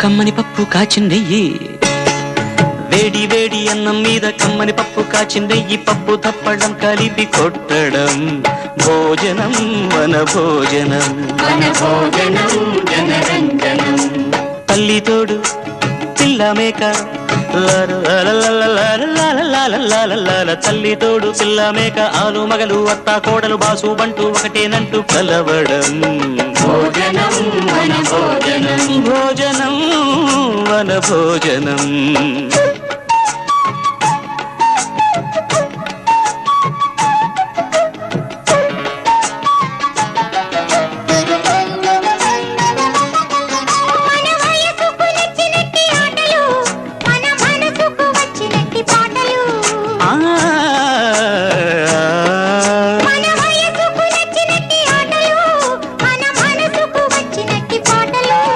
కమ్మని పప్పు కాచిందెయ్యి వేడి వేడి అన్నం మీద కమ్మని పప్పు కాచిందెయ్యి పప్పు తప్పడం కలిపి కొట్టడం భోజనం వన భోజనం తల్లి తోడు పిల్ల మేక తల్లి తోడు పిల్ల మేక ఆలు మగలు అత్త కోడలు బాసు బంటూ ఒకటేనంటూ కలవడం భోజనం వన భోజనం